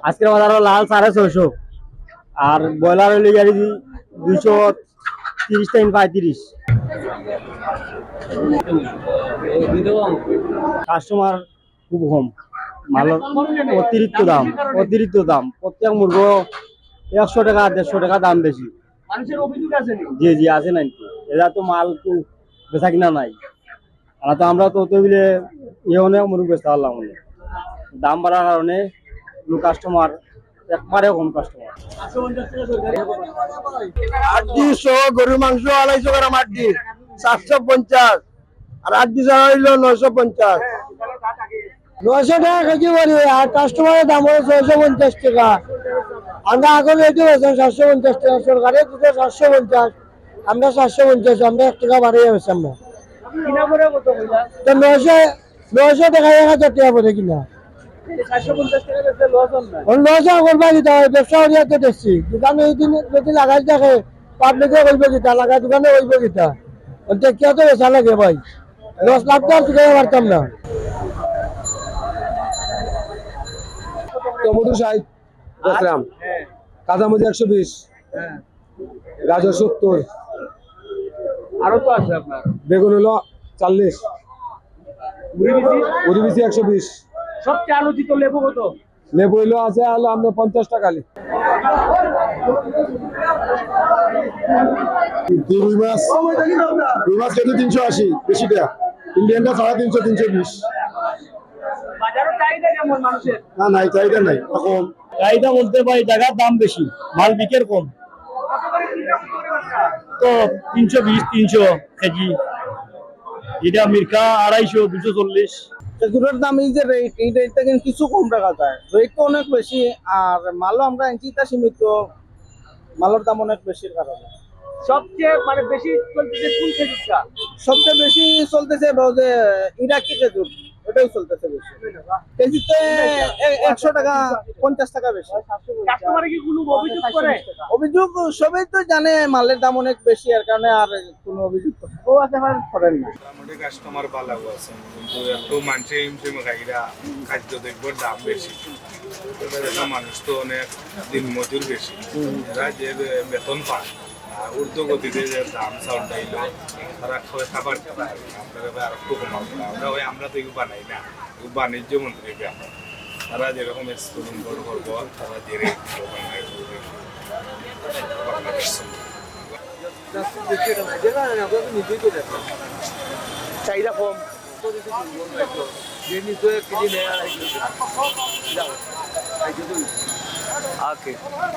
আজকের বাজার লাল 650 আর ব্রয়লার হইলে গাড়ি 230 35। কাস্টমার খুব কম, মালের অতিরিক্ত দাম প্রত্যেক মুরগ 100 টাকা 150 টাকা দাম বেশি। জি জি আছে নাই, এরা তো মাল তো বেচা কিনা নাই। আর তো আমরা তো তৈলে অনেক মুরগ বেচতে পারলাম, দাম বাড়ার কারণে কাস্টমার একবারে কম কাস্টমার। 800 গরুর মাংস 250 গ্রাম 750, আর 800 হইলো 950। 900 টাকা কেজি বলি, আর কাস্টমারের দাম হলো 650 টাকা। আমরা এখন রেটে বেছেন 750 টাকা, সরকারে দিতে 750, আমরা 750, আমরা 1 টাকা বাড়িয়ে বেছি। আমরা তো 900 টাকা 1000 টাকা পড়ে কিনা লস করবা কিতা, ব্যবসা করিয়া তো দেখছি। দোকানে এই দিন যদি লাগাই দেখে পাবলিকে বলবে কিতা, লাগাই দোকানে বলবে কিতা, দেখিয়া তো বেচা লাগে ভাই। 10 লাখ টাকা চুকাইতে পারতাম না। টমেটো 60 গ্রাম, কাঁচামরিচ 120, গাজর 70, আরো তো আছে আপনার বেগুন হলো 40, উড়ি বিচি 120, সবচেয়ে আলোচিত লেবু কত? লেবু হইলো আছে হলো আপনার 50 টাকা। রুই মাছ কেজি 380, বেশি টাকা। ইন্ডিয়ানটা 350, 320। বাজারের চাহিদা কেমন মানুষের? না নাই, চাহিদা নাই এখন। চাহিদা বলতে ভাই জায়গার দাম বেশি, মাল বিকের কম। তো 320 300 কেজি, এটা মির্কা 250 240। এগুলোর দাম এই যে রেট, এই রেটটা কিন্তু কিছু কম রাখা যায়। রেট তো অনেক বেশি, আর মালও আমরা ইঞ্চিটা সীমিত, মালের দাম অনেক বেশির কারণে। সবচেয়ে মানে বেশি চলতেছে কোন খেজুরটা? সবচেয়ে বেশি চলতেছে যে ইরাকি খেজুর, ওটাই চলতেছে বেশি। কেজিতে 100 টাকা 50 টাকা বেশি। কাস্টমারে কি কোনো অভিযোগ করে? অভিযোগ সবাই তো জানে মালের দাম অনেক বেশি, এর কারণে আর কোনো অভিযোগ ও আছে করেন না। মোটামুটি কাস্টমার ভালো আছে, কিন্তু একটু মানুষের হিমশিম খাইরা খাদ্য দেখবার দাম বেশি। মানুষ তো অনেক দিন মজুর বেশি, এরা যে বেতন পায় ঊর্ধ্ব গতিতে যে দাম চাউল ডাইল তারা খাবার আমরা আর একটু কমাবো। আমরা তো এগুলো বানাই না, বাণিজ্য মন্ত্রী ব্যাপার। তারা যেরকম এক্সপোর্ট করবো, তারা যে রেট চাহিদা কম। ওকে।